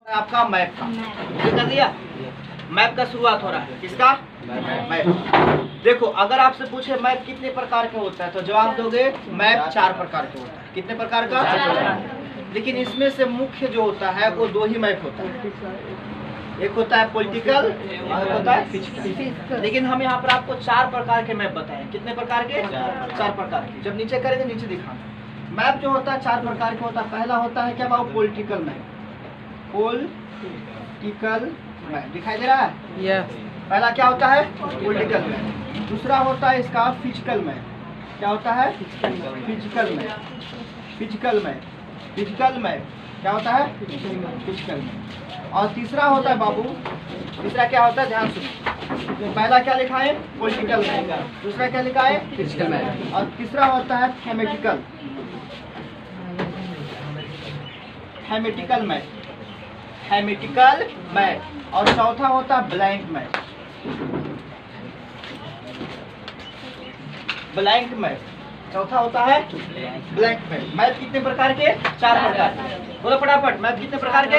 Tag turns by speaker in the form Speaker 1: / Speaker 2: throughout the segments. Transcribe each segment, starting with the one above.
Speaker 1: आपका मैप का कर दिया। मैप का शुरुआत हो रहा है किसका? मैप। देखो अगर आपसे पूछे मैप कितने प्रकार का होता है तो जवाब दोगे मैप 4 प्रकार का होता है। कितने प्रकार का? 4। लेकिन इसमें से मुख्य जो होता है वो 2 ही मैप होता है, एक होता है पॉलिटिकल, एक होता है फिजिकल। लेकिन हम यहाँ पर आपको 4 प्रकार के मैप बताए। कितने प्रकार के? 4 प्रकार के। जब नीचे करेंगे नीचे दिखाना। मैप जो होता है 4 प्रकार का होता है। पहला होता है क्या बाबू? Political map. पॉलिटिकल मैप दिखाई दे रहा है?
Speaker 2: यस।
Speaker 1: पहला क्या होता है? Political map. दूसरा होता है इसका फिजिकल मैप। क्या होता है? Physical map. Physical map. Physical map क्या होता है? Physical map. और तीसरा होता है बाबू, तीसरा क्या होता है? ध्यान सुनो। पहला क्या लिखा है? Political map. दूसरा क्या लिखा है?
Speaker 2: Physical map.
Speaker 1: और तीसरा होता है thematical. Thematical map. Thematical map. और चौथा होता है ब्लैंक मैप। Blank map. चौथा होता है ब्लैंक मैप। मैप कितने प्रकार के? 4 प्रकार के। बोलो फटाफट। मैप कितने प्रकार के?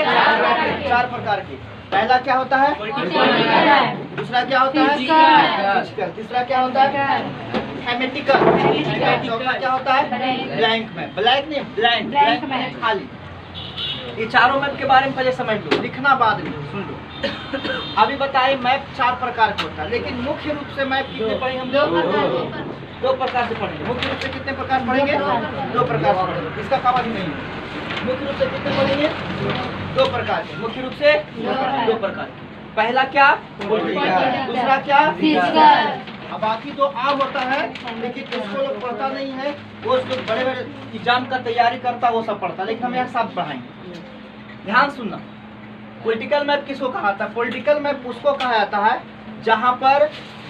Speaker 1: 4 प्रकार के। पहला क्या होता है? दूसरा क्या होता है? फिजिकल। तीसरा क्या होता है? थेमेटिकल। चौथा क्या होता है? Blank map. ब्लैंक नहीं, ब्लैंक। ब्लैंक मैप खाली। ये चारों मैप के बारे में पहले समझ लो, लिखना बाद में। सुन लो अभी बताए मैप 4 प्रकार का होता है, लेकिन मुख्य रूप से मैप कितने पढ़ेंगे हम लोग? 2 प्रकार से पढ़ेंगे। मुख्य रूप से कितने प्रकार पढ़ेंगे? 2 प्रकार से पढ़ेंगे। इसका कावा भी नहीं है। मुख्य रूप से कितने पढ़ेंगे? 2 प्रकार के। मुख्य रूप से 2 प्रकार के। पहला क्या? पॉलिटिकल। दूसरा क्या? फिजिकल। अब बाकी तो आम होता है, लेकिन इसको लोग पढ़ता नहीं है। वो जो बड़े बड़े एग्जाम का तैयारी करता है वो सब पढ़ता है, लेकिन हम यहाँ सब पढ़ाएंगे। ध्यान सुनना। पॉलिटिकल मैप किसको कहा जाता है? पॉलिटिकल मैप उसको कहा जाता है जहाँ पर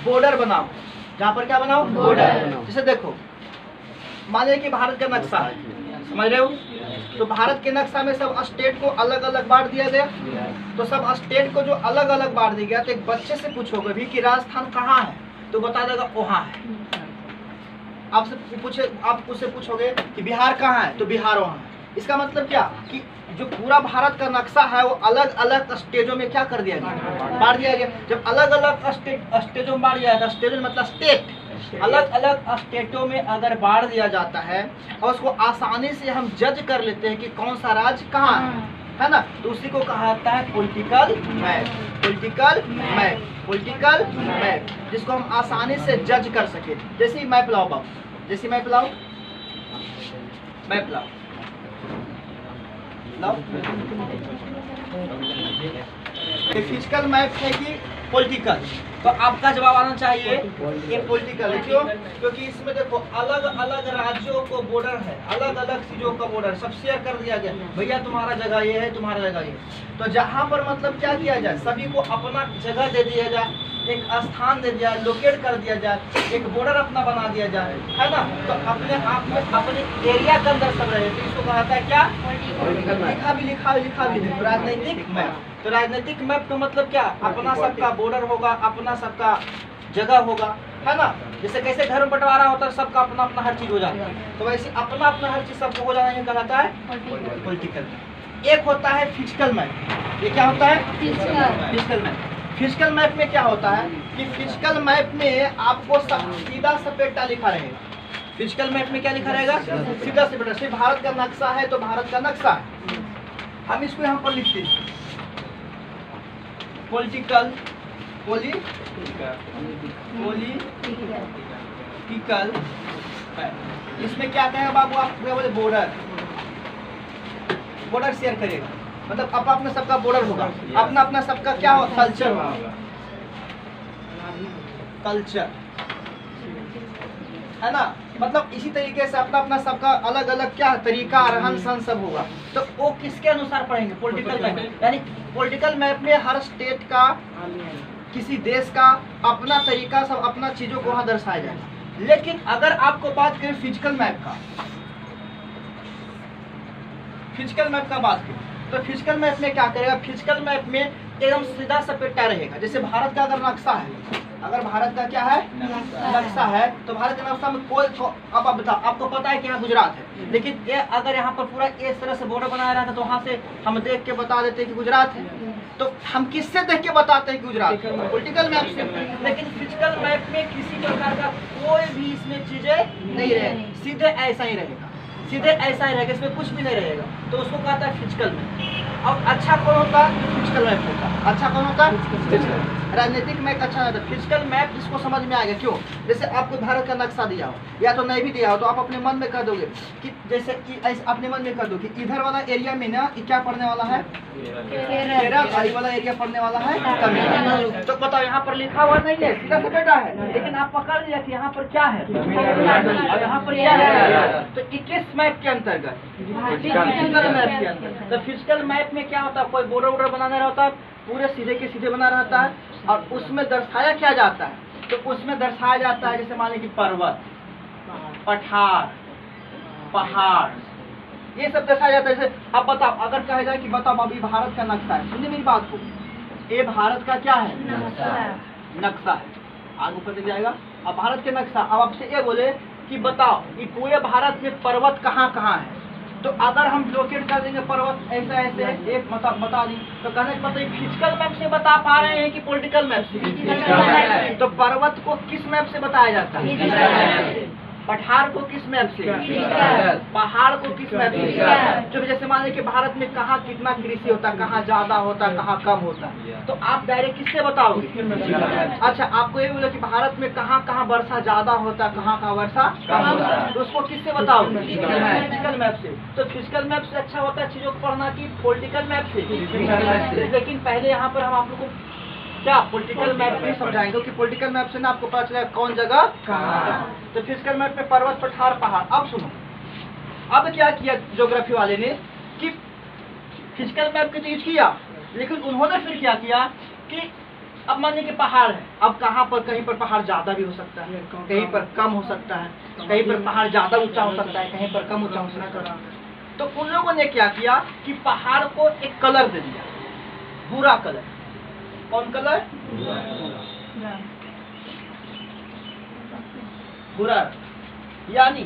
Speaker 1: बॉर्डर बनाओ। जहाँ पर क्या बनाओ? बॉर्डर। जैसे देखो मान लीजिए कि भारत का नक्शा है, समझ रहे हो? तो भारत के नक्शा में सब स्टेट को अलग अलग बांट दिया गया। तो सब स्टेट को जो अलग अलग बांट दिया गया, तो एक बच्चे से पूछोगे भी कि राजस्थान कहाँ है, तो बता देगा वहाँ है। आप उससे पूछोगे कि बिहार कहाँ है, तो बिहार वहाँ है। इसका मतलब क्या कि जो पूरा भारत का नक्शा है वो अलग अलग स्टेजों में क्या कर दिया गया? बांट दिया गया। जब अलग अलग स्टेजों में बांट दिया जाता है, स्टेजों मतलब स्टेट, अलग अलग स्टेटों में अगर बांट दिया जाता है और उसको आसानी से हम जज कर लेते हैं कि कौन सा राज्य कहाँ है ना, तो उसी को कहा जाता है political map. Political map. Political map जिसको हम आसानी से जज कर सके। जैसे मैप लाओ बाबू, जैसे मैप लाओ, मैप लाओ लाओ। ये फिजिकल मैप है कि पॉलिटिकल? तो आपका जवाब आना चाहिए ये पॉलिटिकल है। क्यों? क्योंकि इसमें देखो अलग अलग राज्यों को बॉर्डर है, अलग अलग चीजों का बॉर्डर सब शेयर कर दिया गया। भैया तुम्हारा जगह ये है, तुम्हारा जगह ये। तो जहाँ पर मतलब क्या किया जाए, सभी को अपना जगह दे दिया जाए, एक स्थान दे दिया, लोकेट कर दिया जाए, एक बॉर्डर अपना बना दिया जाए, है ना। तो अपने आप में अपने एरिया के अंदर सब रहे, तो इसको कहा जाता है क्या? लिखा भी राजनीतिक मैप। तो राजनीतिक मैप का मतलब क्या? अपना सबका बॉर्डर होगा, अपना सबका जगह होगा, है ना। जैसे कैसे घर में बंटवारा होता है, सबका अपना अपना हर चीज हो जाता है, तो वैसे अपना अपना हर चीज सबको हो जाना ये कहलाता है पॉलिटिकल। एक होता है फिजिकल मैप। ये क्या होता है? Physical map. फिजिकल मैप में क्या होता है कि फिजिकल मैप में आपको सीधा सपेटा लिखा रहेगा। फिजिकल मैप में क्या लिखा रहेगा? सीधा सपेटा। सिर्फ भारत का नक्शा है तो भारत का नक्शा है, हम इसको यहाँ पर लिखते हैं पॉलिटिकल। पॉलिटिकल इसमें क्या कहेगा बाबू? आप बोले बॉर्डर, बॉर्डर शेयर करेगा, मतलब अपना अपना सबका बॉर्डर होगा, अपना अपना सबका क्या हो? कल्चर होगा, कल्चर, है ना। मतलब इसी तरीके से अपना अपना सबका अलग अलग क्या तरीका, रहन सहन सब होगा। तो वो किसके अनुसार पढ़ेंगे? Political map. यानी पॉलिटिकल मैप में हर स्टेट का, किसी देश का अपना तरीका, सब अपना चीजों को वहां दर्शाया जाएगा। लेकिन अगर आपको बात करें फिजिकल मैप का, फिजिकल मैप का बात करें तो फिजिकल मैप में क्या करेगा? फिजिकल मैप में एकदम सीधा सपेटा रहेगा। जैसे भारत का अगर नक्शा है अगर भारत का क्या है नक्शा है, तो भारत के नक्शा में कोई अब आप बताओ, आपको पता है कि यहाँ गुजरात है, लेकिन ये अगर यहाँ पर पूरा इस तरह से बॉर्डर बनाया रहता तो वहाँ से हम देख के बता देते कि गुजरात है। तो हम किससे देख के बताते हैं कि गुजरात? पॉलिटिकल मैप से। लेकिन फिजिकल मैप में किसी प्रकार का कोई भी इसमें चीजें नहीं रहेगी, सीधे ऐसा ही रहेगा, सीधे ऐसा ही रहेगा, इसमें कुछ भी नहीं रहेगा। तो उसको कहता है फिजिकल मैप। और अच्छा कौन होता है? फिजिकल मैप होता है। अच्छा कौन होता है? राजनीतिक मैप अच्छा होता है। फिजिकल मैप जिसको समझ में आएगा, क्यों? जैसे आपको भारत का नक्शा दिया हो या तो नहीं भी दिया हो, तो आप अपने मन में कर दोगे कि जैसे अपने मन में कर दो कि इधर वाला एरिया में ना क्या पड़ने वाला है? केरल। और वाला एरिया पड़ने वाला है तमिलनाडु। तो बताओ यहाँ पर लिखा हुआ नहीं है, सीधा से बेटा है, लेकिन आप पकड़ लिया कि यहाँ पर क्या है और यहाँ पर क्या है। तो किस मैप के अंतर्गत? फिजिकल मैप के अंतर्गत। तो फिजिकल मैप में क्या होता है? कोई बॉर्डर वॉर्डर बनाना रहता है, पूरे सीधे के सीधे बना रहता है, और उसमें दर्शाया क्या जाता है? तो उसमें दर्शाया जाता है जैसे मान लीजिए पर्वत, पठार, पहाड़, ये सब दर्शाया जाता है। जैसे अब बताओ, अगर कहा जाए कि बताओ अभी भारत का नक्शा है, सुनिए मेरी बात को, ये भारत का क्या है? नक्शा है। आगे ऊपर दिख जाएगा। अब भारत के नक्शा, अब आपसे ये बोले कि बताओ ये पूरे भारत में पर्वत कहाँ कहाँ है, तो अगर हम लोकेट कर देंगे पर्वत ऐसे ऐसे एक मतलब बता दी, तो कहने का मतलब फिजिकल मैप से बता पा रहे हैं कि पॉलिटिकल मैप से? तो पर्वत को किस मैप से बताया जाता है? पठार को किस मैप से? पहाड़ को किस मैप से? जो जैसे मान लीजिए कि भारत में कहाँ कितना कृषि होता है, कहाँ ज्यादा होता है, कहाँ कम होता है, तो आप डायरेक्ट किससे बताओगे? अच्छा, आपको ये बोला कि भारत में कहाँ कहाँ वर्षा ज्यादा होता है, कहाँ कहाँ वर्षा कम होता है, तो उसको किससे बताओगे? फिजिकल मैप से। तो फिजिकल मैप से अच्छा होता है चीजों को पढ़ना की पॉलिटिकल मैप से। लेकिन पहले यहाँ पर हम आप लोग को क्या पॉलिटिकल मैप में समझाएंगे, क्योंकि पॉलिटिकल मैप से ना आपको पता चलेगा कौन जगह कहाँ। तो फिजिकल मैप में पर्वत, पठार, पहाड़। अब सुनो, अब क्या किया ज्योग्राफी वाले ने कि फिजिकल मैप के तो यूज किया, लेकिन उन्होंने फिर क्या किया कि अब मान लीजिए पहाड़ है, अब कहाँ पर कहीं पर पहाड़ ज्यादा भी हो सकता है, कहीं पर कम हो सकता है, कहीं पर पहाड़ ज्यादा ऊंचा हो सकता है, कहीं पर कम ऊंचा हो सकता है। तो उन लोगों ने क्या किया कि पहाड़ को एक कलर दे दिया, भूरा कलर। कौन कलर? भूरा। यानी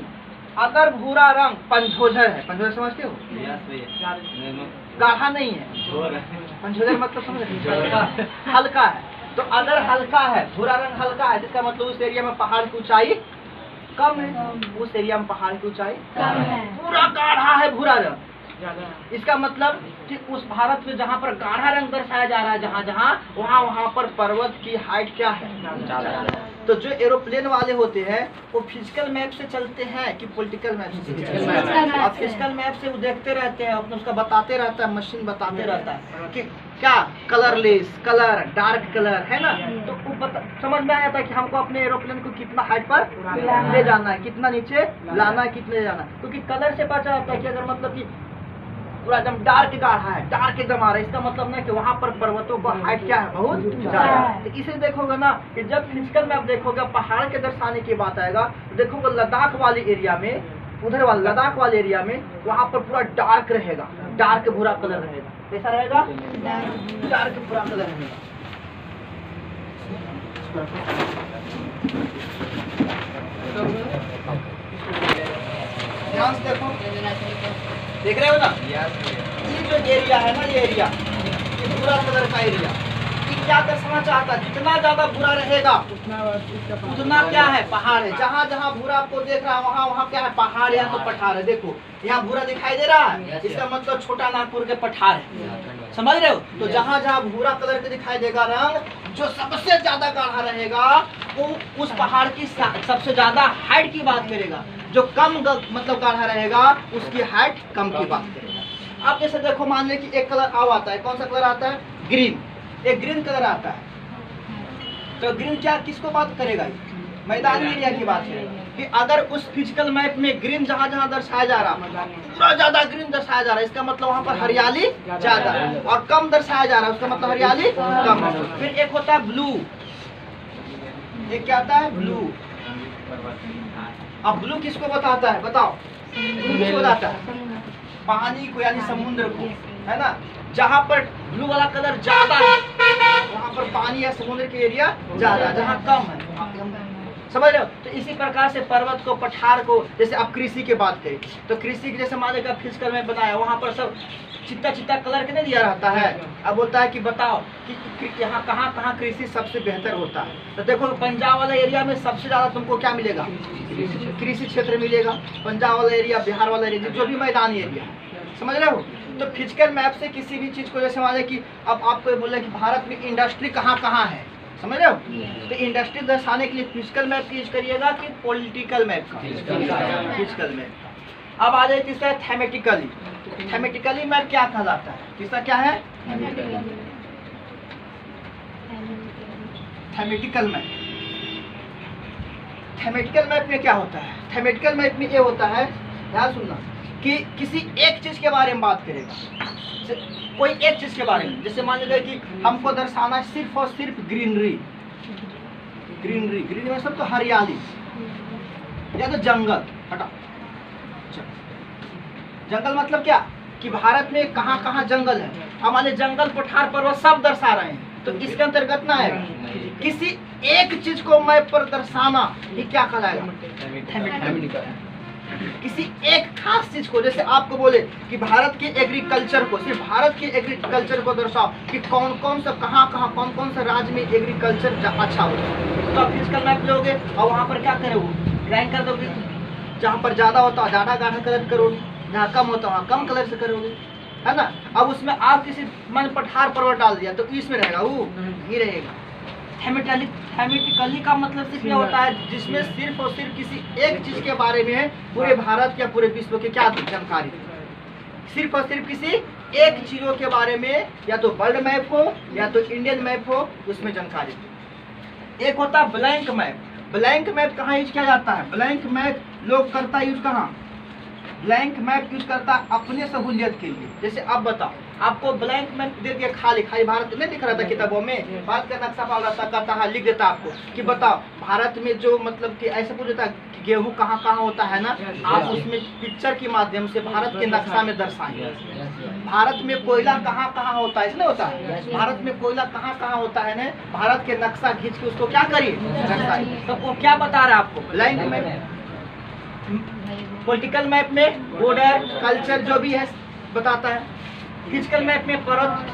Speaker 1: अगर भूरा रंग पंझोझर है, पंझोझर समझते हो? गाढ़ा नहीं है, पंझोझर मतलब समझ रहे? हल्का है। तो अगर हल्का है, भूरा रंग हल्का है, जिसका मतलब उस एरिया में पहाड़ की ऊंचाई कम है, उस एरिया में पहाड़ की ऊंचाई कम है। पूरा गाढ़ा है भूरा रंग, इसका मतलब कि उस भारत में जहाँ पर गाढ़ा रंग दर्शाया जा रहा है, जहाँ जहाँ वहाँ पर पर्वत की हाइट क्या है? तो जो एरोप्लेन वाले होते हैं वो फिजिकल मैप से चलते हैं कि पॉलिटिकल मैप से? अब फिजिकल मैप से वो देखते रहते हैं, अपने उसका बताते रहता है, मशीन बताते रहता है कि क्या कलरलेस कलर, डार्क कलर है ना। तो वो समझ में आ जाता है कि हमको अपने एरोप्लेन को कितना हाइट पर ले जाना है, कितना नीचे लाना है, कितने जाना है। क्योंकि कलर से पता चलता है कि अगर मतलब कि पूरा एकदम डार्क गाढ़ा है, डार्क एकदम आ रहा है, इसका मतलब ना कि वहाँ पर पर्वतों का हाइट क्या है? बहुत ज्यादा। तो इसे देखोगे ना कि जब फिजिकल मैप देखोगे पहाड़ के दर्शाने की बात आएगा, तो देखोगे लद्दाख वाले एरिया में, उधर वाले लद्दाख वाले एरिया में वहाँ पर पूरा डार्क रहेगा, डार्क भूरा कलर रहेगा। कैसा रहेगा? डार्क भूरा कलर रहेगा। ध्यान से देखो, देख रहे हो ना? ये जो एरिया है ना, ये एरिया, ये भूरा कलर का एरिया, ये क्या दर्शाना चाहता है? जितना ज्यादा भूरा रहेगा उतना क्या है? पहाड़ है। जहाँ जहाँ भूरा आपको देख रहा है वहाँ वहाँ क्या है? पहाड़। यहाँ तो पठार है। देखो यहाँ भूरा दिखाई दे रहा है, इसका मतलब छोटा नागपुर के पठार है, समझ रहे हो? तो जहाँ जहाँ भूरा कलर के दिखाई देगा रंग, जो सबसे ज्यादा गाढ़ा रहेगा वो उस पहाड़ की सबसे ज्यादा हाइट की बात करेगा, जो कम मतलब गाढ़ा रहेगा उसकी हाइट कम की बात करेगा। अब जैसे देखो, मान ले कि एक कलर अब आता है, कौन सा कलर आता है? ग्रीन। एक ग्रीन कलर आता है, तो ग्रीन क्या किसको बात करेगा? मैदानी एरिया की बात करेगा कि अगर उस फिजिकल मैप में ग्रीन जहाँ जहाँ दर्शाया जा रहा, पूरा ज्यादा ग्रीन दर्शाया जा रहा है, इसका मतलब वहाँ पर हरियाली ज्यादा, और कम दर्शाया जा रहा है उसका मतलब हरियाली कम है। फिर एक होता है ब्लू, एक क्या आता है? ब्लू। अब ब्लू किसको बताता है? बताओ, ब्लू किसको बताता है? पानी को, यानी समुद्र को, है ना। जहाँ पर ब्लू वाला कलर ज्यादा है वहाँ पर पानी या समुद्र के एरिया ज्यादा, जहाँ कम है समझ रहे हो। तो इसी प्रकार से पर्वत को, पठार को, जैसे आप कृषि की बात करें तो कृषि की जैसे मान लीजिए फिजिकल में बनाया, वहाँ पर सब चित्ता चित्ता कलर के नहीं दिया रहता है। अब बोलता है कि बताओ कि यहाँ कहाँ कहाँ कृषि सबसे बेहतर होता है। तो देखो पंजाब वाला एरिया में सबसे ज़्यादा तुमको क्या मिलेगा, कृषि क्षेत्र मिलेगा। पंजाब वाला एरिया, बिहार वाला एरिया, जो भी मैदानी एरिया है, समझ रहे हो। तो फिजिकल मैप से किसी भी चीज़ को, जैसे मान लीजिए कि अब आपको बोला कि भारत में इंडस्ट्री कहाँ कहाँ है, समझ रहे हो। तो इंडस्ट्री दर्शाने के लिए फिजिकल मैप यूज करिएगा कि पॉलिटिकल मैप का, फिजिकल मैप। अब आ जाए तीसरा थेमेटिकली। थेमेटिकली मैप क्या कहलाता है, तीसरा क्या है, थेमेटिकल मैप। थेमेटिकल मैप में क्या होता है, थेमेटिकल मैप में ये होता है, ध्यान सुनना, कि किसी एक चीज के बारे में बात करेगा, कोई एक चीज के बारे में। जैसे मान लीजिए कि हमको दर्शाना है सिर्फ और सिर्फ ग्रीनरी, ग्रीनरी, ग्रीनरी मतलब तो हरियाली या तो जंगल, हटा। जंगल मतलब क्या कि भारत में कहाँ कहाँ जंगल है, हमारे जंगल, पठार, पर्वत सब दर्शा रहे हैं। तो इसके अंतर्गत ना है किसी एक चीज को मैप पर दर्शाना, ये क्या कहलाएगा, किसी एक खास चीज को। जैसे आपको बोले कि भारत के एग्रीकल्चर को, सिर्फ भारत के एग्रीकल्चर को दर्शाओ कि कौन कौन सा, कहाँ कहाँ, कौन कौन सा राज्य में एग्रीकल्चर अच्छा होता है। तो आप फिजिकल मैप लोगे और वहाँ पर क्या करोगे, ड्राइंग कर दोगे। जहाँ पर ज्यादा होता है ज़्यादा गाढ़ा कलर करोगे, जहाँ कम होता है वहाँ कम कलर से करोगे, है ना। अब उसमें आप किसी मन पठार पर्वत डाल दिया तो इसमें रहेगा वो ही रहेगा। थेमेटिकली का मतलब सिर्फ ये होता है जिसमें सिर्फ और सिर्फ किसी एक चीज के बारे में पूरे भारत या पूरे विश्व के क्या जानकारी, सिर्फ और सिर्फ किसी एक चीजों के बारे में, या तो वर्ल्ड मैप हो या तो इंडियन मैप हो, उसमें जानकारी। एक होता है ब्लैंक मैप। ब्लैंक मैप कहाँ यूज किया जाता है, ब्लैंक मैप लोग करता है यूज कहाँ, ब्लैंक मैप यूज करता है अपने सहूलियत के लिए। जैसे अब बताओ, आपको ब्लैंक मैप दे दिया खाली, खाली भारत नहीं दिख रहा था किताबों में, भारत का नक्शा पाल रहा था, कहता है लिख देता आपको कि बताओ भारत में जो मतलब कि ऐसे पूछ देता कि गेहूँ कहाँ कहाँ होता है ना, आप उसमें पिक्चर के माध्यम से भारत के नक्शा में दर्शाएंगे। भारत में कोयला कहाँ कहाँ होता है, इसलिए होता है भारत में कोयला कहाँ कहाँ होता है ना, भारत के नक्शा खींच के उसको क्या करिए दर्शाइए। तो वो क्या बता रहा है आपको, ब्लैंक मैप। पॉलिटिकल मैप में बॉर्डर, कल्चर जो भी है बताता है। फिजिकल मैप में पर्वत,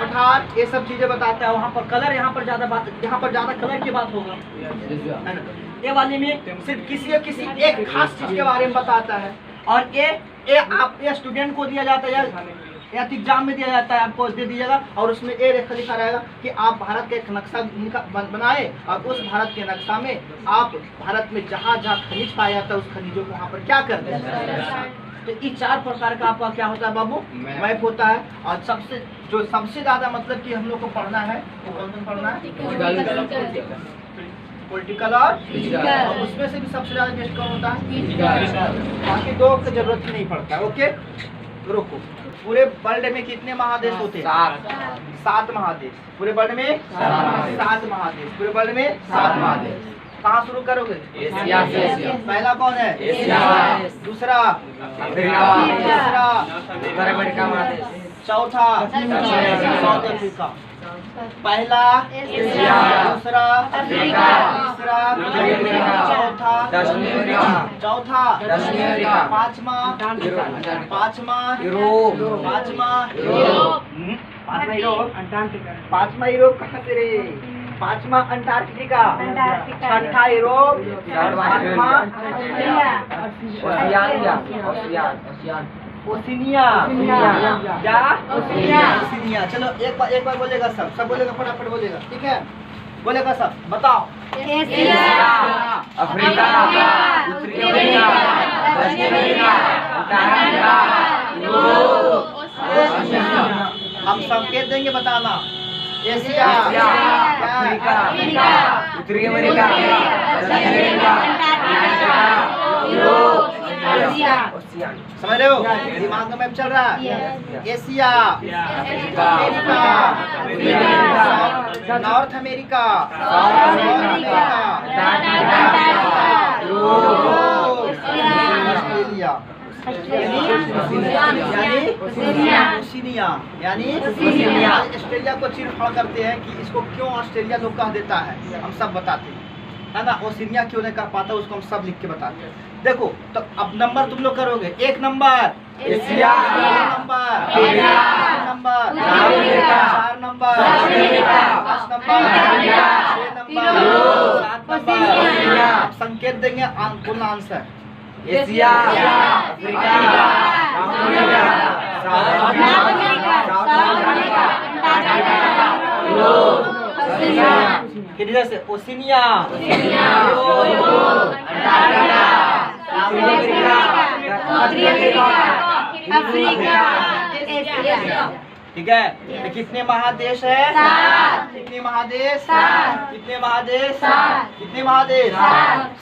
Speaker 1: पठार, ये सब चीजें बताता है। वहाँ पर कलर, यहाँ पर ज्यादा बात, यहाँ पर ज्यादा कलर की बात होगा, है ना। ये वाले में सिर्फ किसी एक खास चीज के बारे में बताता है। और ये आप ये स्टूडेंट को दिया जाता है या एग्जाम में दिया जाता है, आपको दे दीजिएगा और उसमें ये रेखा लिखा रहेगा कि आप भारत का एक नक्शा बनाए और उस भारत के नक्शा में आप भारत में जहाँ जहाँ खनिज पाया जाता है उस खनिजों को वहाँ पर क्या कर दें। तो ये चार प्रकार का आपका क्या होता है बाबू, मैप होता है। और सबसे ज्यादा मतलब कि हम लोग को पढ़ना है वो कौन कौन पढ़ना है, पॉलिटिकल और उसमें से भी सबसे ज्यादा बेस्ट कौन होता है, बाकी दो की जरूरत ही नहीं पड़ता है। ओके रुको, पूरे वर्ल्ड में कितने महादेश होते हैं, 7 महादेश। पूरे वर्ल्ड में 7 महादेश, पूरे वर्ल्ड में 7 महादेश। कहाँ शुरू करोगे, एशिया से। पहला कौन है, एशिया। दूसरा अफ्रीका, तीसरा उत्तर अमेरिका महादेश, चौथा साउथ अफ्रीका। पहला एशिया, दूसरा अफ्रीका, तीसरा चौथा दक्षिण अमेरिका, चौथा दक्षिण अमेरिका, पांचवा यूरोप, पांचवा यूरोप कहाँ से रे, पांचवा अंटार्कटिका, छठा यूरोप, सातवां ओशिनिया, क्या ओशिनिया। चलो एक बार बोलेगा, सब बोलेगा, फटाफट बोलेगा, ठीक है, बोलेगा सब। बताओ, एशिया, अफ्रीका, उत्तरी अमेरिका, दक्षिण अमेरिका, अंटार्कटिका, यूरोप, ओशिनिया। हम संकेत देंगे, बताना। एशिया, अफ्रीका, उत्तरी अमेरिका, दक्षिण अमेरिका, अंटार्कटिका, यूरोप, ओशिनिया। समझ रहे हो, दिमाग में मैप चल रहा है। Asia, Africa, north America, Australia, यानी ओशिनिया, यानी ऑस्ट्रेलिया को चीर-फाड़ करते हैं कि इसको क्यों ऑस्ट्रेलिया लोग कह देता है, हम सब बताते हैं, है ना। ओशिनिया क्यों नहीं कह पाता उसको हम सब लिख के बताते हैं। देखो तो अब नंबर तुम लोग करोगे। 1 number Asia, 2 number Africa, 3 number America, 4 number America, 5 number India, 6 number 7 number. आप संकेत देंगे बोलना answer. Asia, Africa, America, south America, किधर से ओशिनिया, ठीक है। तो कितने महादेश है? कितने महादेश? कितने महादेश? कितने महादेश?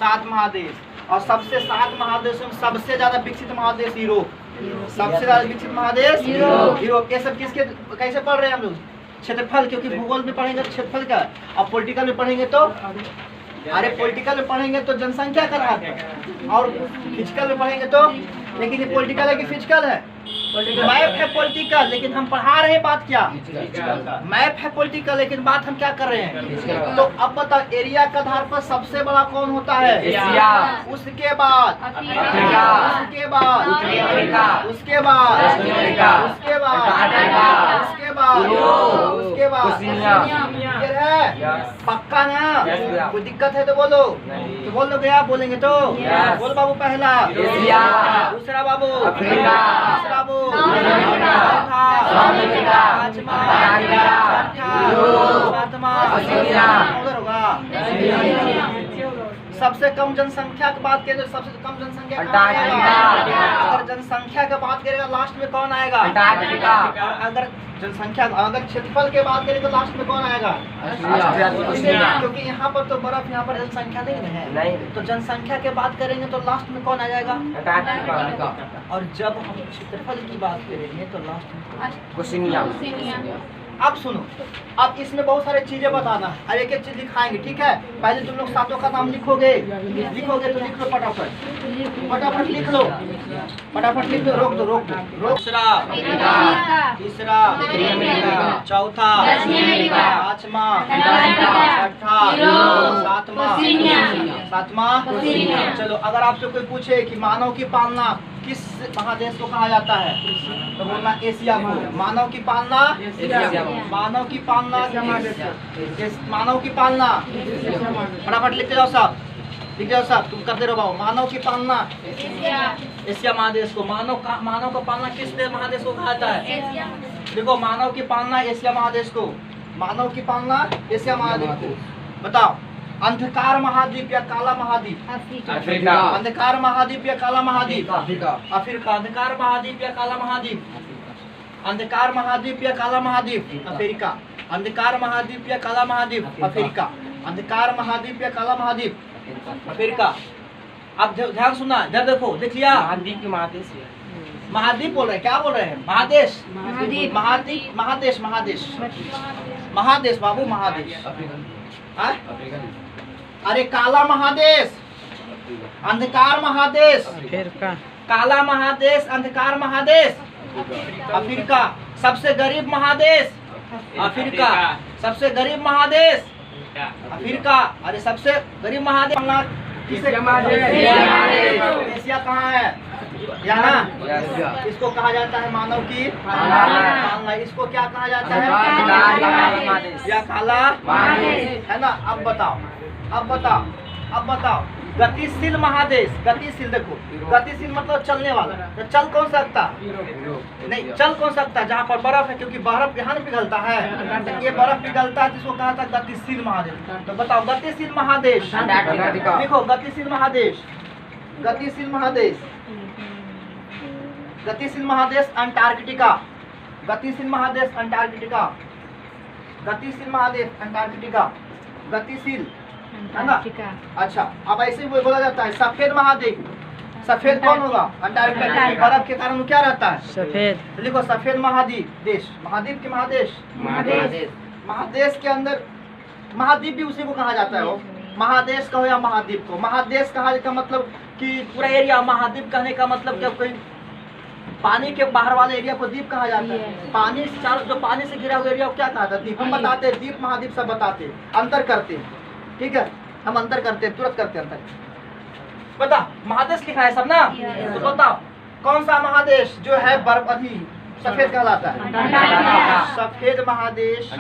Speaker 1: 7 महादेश। और सबसे 7 महादेशों में सबसे ज्यादा विकसित महादेश यूरोप, सबसे ज्यादा विकसित महादेश यूरोप। ये सब किसके कैसे पढ़ रहे हैं हम लोग? क्षेत्रफल, क्योंकि भूगोल में पढ़ेंगे तो क्षेत्रफल का, और पॉलिटिकल में पढ़ेंगे तो, अरे पॉलिटिकल में पढ़ेंगे तो जनसंख्या का रहा है, और फिजिकल में पढ़ेंगे तो, लेकिन ये पॉलिटिकल है कि फिजिकल है? मैप है पॉलिटिकल, लेकिन हम पढ़ा रहे हैं बात क्या? मैप है पॉलिटिकल, लेकिन बात हम क्या कर रहे हैं? तो अब बताओ एरिया के आधार पर सबसे बड़ा कौन होता है? एशिया, उसके बाद अफ्रीका, उसके बाद अमेरिका, उसके बाद अमेरिका, उसके बाद उसके बाद उसके बाद क्लियर है? पक्का ना? कोई दिक्कत है तो बोलो, तो बोल लोगे आप बोलेंगे तो बोल बाबू। पहला एशिया, दूसरा बाबू अफ्रीका, तीसरा बाबू उधर होगा। सबसे कम जनसंख्या की बात करें तो सबसे कम जनसंख्या कहाँ आएगा? अगर जनसंख्या की बात करेगा लास्ट में कौन आएगा? अगर जनसंख्या, अगर क्षेत्रफल की बात करें तो लास्ट में कौन आएगा? क्योंकि यहाँ पर तो बर्फ, यहाँ पर जनसंख्या नहीं है, तो जनसंख्या की बात करेंगे तो लास्ट में कौन आ जाएगा? और जब हम क्षेत्रफल की बात करेंगे तो लास्ट में ओशिनिया। अब सुनो, अब इसमें बहुत सारी चीजें बताना है और एक एक चीज दिखाएंगे, ठीक है। पहले तुम लोग 7 का नाम लिखोगे तो लिख लो फटाफट, फटाफट लिख लो, फटाफट लिख लो। रोक दो। दूसरा, तीसरा, चौथा, पांचवा, छठा, सातवां। चलो अगर आपसे कोई पूछे कि मानव की पालना किस महादेश को कहा जाता है तो बोलना एशिया को। मानव की पालना, मानव की पालना, मानव की पालना, फटाफट लिखते जाओ साहब, लिख जाओ साहब, तुम करते रहो बाबू। मानव की पालना एशिया महादेश को। मानव का पालना किस महादेश को कहा जाता है? देखो मानव की पालना एशिया महादेश को, मानव की पालना एशिया महादेश को। बताओ अंधकार महाद्वीप या काला महाद्वीप? अफ्रीका। अंधकार महाद्वीप या काला महाद्वीप? अफ्रीका। अंधकार महाद्वीप या काला महाद्वीप? अंधकार महाद्वीप या काला महाद्वीप? अफ्रीका। अंधकार महाद्वीप या काला महाद्वीप? अफ्रीका। अंधकार महाद्वीप या काला महाद्वीप? अफ्रीका। अब ध्यान सुनना, इधर देखो, देख लिया? महाद्वीप की महादेश, महाद्वीप बोल रहे हैं, क्या बोल रहे हैं? महादेश, महाद्वीप, महादेश, महादेश, महादेश बाबू, महादेश। अरे काला महादेश, अंधकार महादेश, काला महादेश, अंधकार महादेश, अफ्रीका। सबसे गरीब महादेश अफ्रीका, सबसे गरीब महादेश अफ्रीका। अरे सबसे गरीब महादेश एशिया कहाँ है? यहाँ ना, इसको कहा जाता है मानव की पालना। इसको क्या कहा जाता है? या काला है ना। अब बताओ गतिशील महादेश। गतिशील, देखो गतिशील मतलब चलने वाला। तो चल कौन सकता? नहीं, चल कौन सकता? जहाँ पर बर्फ है, क्योंकि बर्फ यहाँ नहीं पिघलता है, ये बर्फ पिघलता है, जिसको कहा था गतिशील महादेश। तो बताओ गतिशील महादेश, देखो गतिशील महादेश, गतिशील महादेश, गतिशील महादेश अंटार्कटिका। गतिशील महादेश अंटार्कटिका, गतिशील महादेश अंटार्कटिका, गतिशील है ना। अच्छा, अब ऐसे ही बोला जाता है सफेद महाद्वीप। सफेद कौन होगा? अंटार्कटिका। बर्फ के कारण क्या रहता है? सफेद। तो लिखो सफेद महाद्वीप देश। महाद्वीप के महादेश, महादेश के अंदर महाद्वीप भी उसी को कहा जाता है। वो महादेश कहो या महाद्वीप को। महादेश कहा का मतलब कि पूरा एरिया, महाद्वीप कहने का मतलब क्या कोई पानी के बाहर वाले एरिया को द्वीप कहा जाता है। पानी चारों जो पानी से घिरा हुआ एरिया को क्या कहा जाता है? द्वीप। हम बताते हैं द्वीप महाद्वीप सब बताते हैं, अंतर करते हैं, ठीक है, हम अंतर करते हैं, तुरंत करते हैं अंतर। बता महादेश लिखा है सब ना, तो बताओ कौन सा महादेश जो है बर्फ अभी सफेद कहलाता है? सफेद महादेश,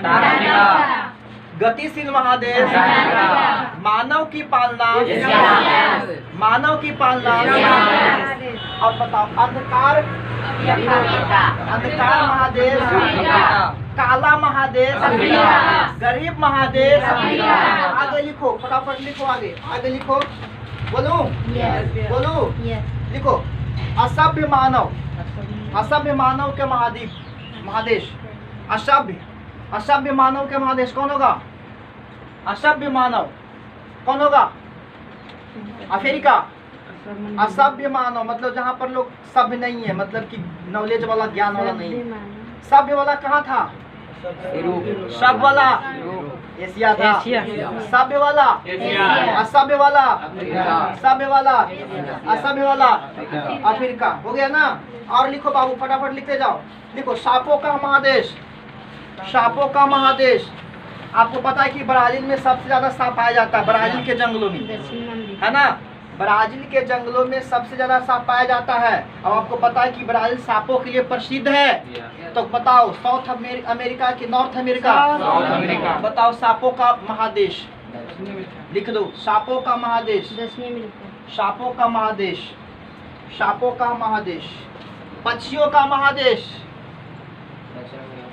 Speaker 1: गतिशील महादेश, मानव की पालना, मानव की पालना। और बताओ अंधकार, अंधकार महादेश, काला महादेश, गरीब महादेश। आगे लिखो, फटाफट लिखो, आगे आगे लिखो। बोलूं? बोलूं? लिखो असभ्य मानव, असभ्य मानव के महाद्वीप महादेश। असभ्य, असभ्य मानव के महादेश कौन होगा? असभ्य मानव कौन होगा? अफ्रीका। असभ्य मानव मतलब जहाँ पर लोग सभ्य नहीं है, मतलब कि नॉलेज वाला, ज्ञान वाला नहीं है। सभ्य वाला कहाँ था? सभ्य वाला एशिया था। सभ्य वाला, असभ्य वाला, सभ्य वाला, असभ्य वाला अफ्रीका। हो गया ना? और लिखो बाबू, फटाफट लिखते जाओ। लिखो सांपों का महादेश, सांपों का महादेश। आपको पता है कि ब्राजील में सबसे ज्यादा सांप पाया जाता है, ब्राजील के जंगलों में, है ना? ब्राजील के जंगलों में सबसे ज्यादा सांप पाया जाता है। अब आपको पता है कि ब्राजील सांपों के लिए प्रसिद्ध है, तो बताओ साउथ अमेरिका की नॉर्थ अमेरिका? बताओ सांपों का महादेश लिख दो। सांपों का महादेश, सांपों का महादेश, सांपों का महादेश। पक्षियों का महादेश,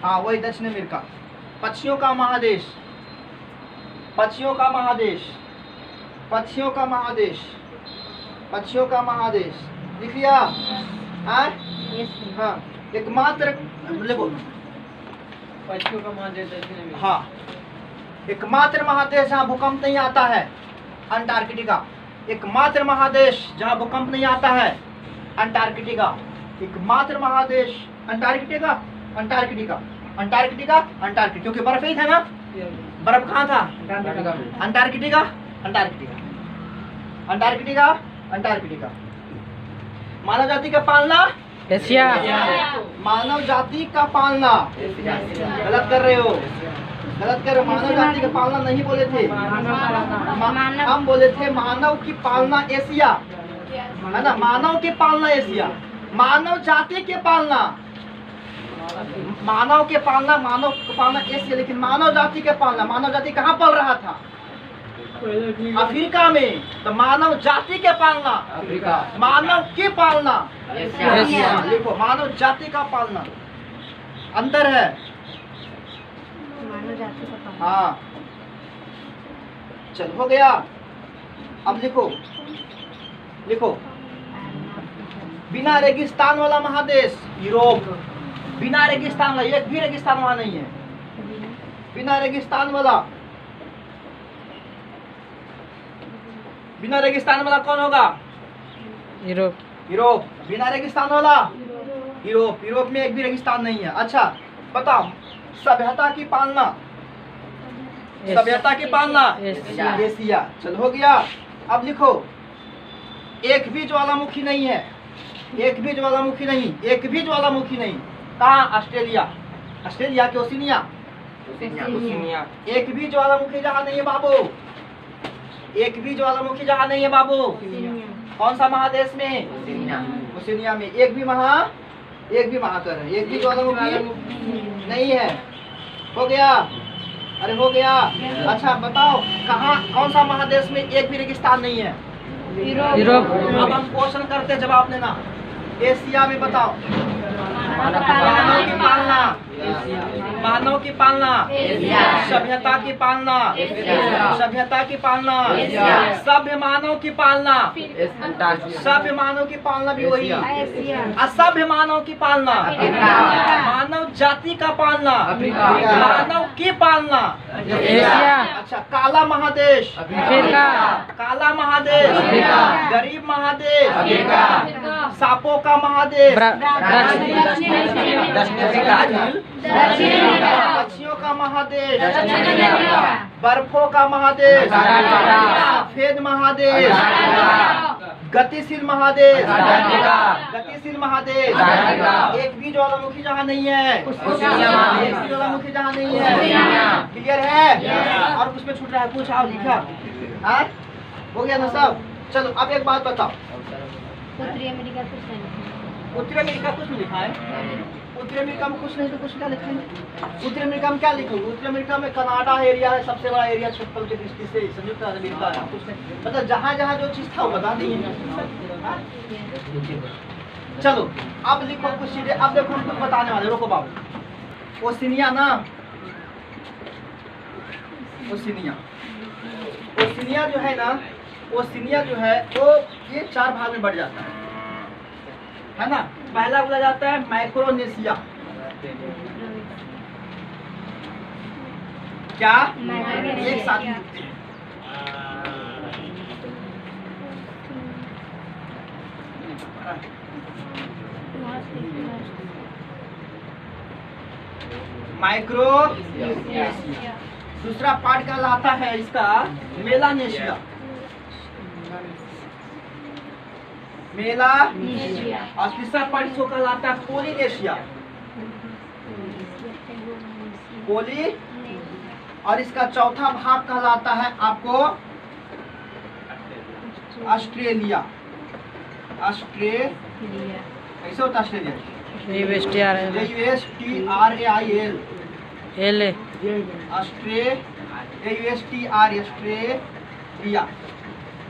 Speaker 1: हाँ वही दक्षिण अमेरिका। पक्षियों का महादेश, पक्षियों का महादेश, पक्षियों का महादेश, पक्षियों का महादेश। लिख लिया? हाँ, एकमात्र लिखो पक्षियों का महादेश। हाँ, एकमात्र महादेश जहाँ भूकंप नहीं आता है, अंटार्कटिका। एकमात्र महादेश जहाँ भूकंप नहीं आता है, अंटार्कटिका। एकमात्र महादेश अंटार्कटिका, अंटार्कटिका, अंटार्कटिका, अंटार्कटिका, क्योंकि बर्फ ही था ना। बर्फ कहाँ था? Antarctica, Antarctica, Antarctica, Antarctica. मानव जाति का पालना एशिया। मानव जाति का पालना, गलत कर रहे हो, गलत कर रहे हो। मानव जाति का पालना नहीं बोले थे, हम बोले थे मानव की पालना एशिया, है ना? मानव की पालना एशिया, मानव जाति के पालना, मानव के पालना, मानव को पालना एशिया। लेकिन मानव जाति के पालना, मानव जाति कहाँ पल रहा था? अफ्रीका में। तो मानव जाति के पालना अफ्रीका, मानव की पालना एशिया। लिखो मानव जाति का पालना, अंतर है।
Speaker 2: मानव जाति का पालना।
Speaker 1: हाँ चल हो गया। अब लिखो, लिखो बिना रेगिस्तान वाला महादेश यूरोप। बिना रेगिस्तान वाला, एक भी रेगिस्तान वहां नहीं है। बिना रेगिस्तान वाला, बिना रेगिस्तान वाला कौन होगा?
Speaker 3: यूरोप।
Speaker 1: यूरोप। बिना रेगिस्तान वाला यूरोप। यूरोप में एक भी रेगिस्तान नहीं है। अच्छा बताओ सभ्यता की पालना, सभ्यता की पालना एशिया। चल हो गया। अब लिखो एक भी ज्वालामुखी नहीं है, एक भी ज्वालामुखी नहीं, एक भी ज्वालामुखी नहीं। कहाँ? ऑस्ट्रेलिया, ऑस्ट्रेलिया के ओशिनिया। एक भी ज्वालामुखी जहाँ नहीं है बाबू, एक भी ज्वालामुखी जहाँ नहीं है बाबू। कौन सा महादेश में? ओशिनिया में। एक भी महाकर है, एक भी ज्वालामुखी नहीं है। हो गया? अरे हो गया। अच्छा बताओ कहाँ, कौन सा महादेश में एक भी रेगिस्तान नहीं है?
Speaker 3: यूरोप।
Speaker 1: अब हम क्वेश्चन करते, जवाब देना। एशिया में बताओ। मानव की पालना, मानव की पालना, सभ्यता की पालना, सभ्यता की पालना, सभ्य मानव की पालना, सभ्य मानव की पालना भी वही, असभ्य मानव की पालना, मानव जाति का पालना, मानव की पालना
Speaker 3: एशिया।
Speaker 1: अच्छा काला महादेश
Speaker 3: अफ्रीका।
Speaker 1: काला महादेश, गरीब महादेश, सांपों का महादेश, पक्षियों का महादेश, बर्फों का महादेश, सफेद महादेश, गतिशील महादेश,
Speaker 2: अंटार्कटिका।
Speaker 1: गतिशील महादेश,
Speaker 2: अंटार्कटिका।
Speaker 1: एक भी ज्वालामुखी जहाँ नहीं है,
Speaker 2: ओशिनिया महादेश।
Speaker 1: एक भी ज्वालामुखी जहाँ नहीं है।
Speaker 2: ओशिनिया।
Speaker 1: क्लियर है?
Speaker 2: Yes।
Speaker 1: और उसमें छूट रहा है कुछ, आओ लिखा। हाँ? हो गया ना सब? चलो अब एक बात बताओ,
Speaker 4: उत्तरी अमेरिका कुछ नहीं लिखा।
Speaker 1: उत्तरी अमेरिका कुछ नहीं लिखा है? उत्तरी अमेरिका में कुछ नहीं तो कुछ क्या लिखेंगे? उत्तरी अमेरिका में क्या लिखोगे? उत्तरी अमेरिका में कनाडा एरिया है, सबसे बड़ा एरिया क्षेत्रफल की दृष्टि से संयुक्त राज्य अमेरिका है। कुछ नहीं, मतलब जहाँ जहाँ जो चीज था वो बता दिए। हाँ? चलो अब लिखो कुछ चीजें। अब देखो हम कुछ बताने वाले, रोको बाबू। ओशिनिया ना, ओशिनिया, ओशिनिया जो है ना, ओशिनिया जो है वो ये 4 भाग में बढ़ जाता है ना। पहला बोला जाता है माइक्रोनेशिया। क्या? एक साथ लिखते हैं। माइक्रो, दूसरा पार्ट कहलाता है इसका मेलानेशिया, मेला, और तीसरा पार्ट इसको कहलाता है पोलिनेशिया, पोली, और इसका चौथा भाग कहलाता है आपको ऑस्ट्रेलिया। ऑस्ट्रेलिया कैसे होता है Australia? USTRAIL,
Speaker 3: L
Speaker 1: Australia,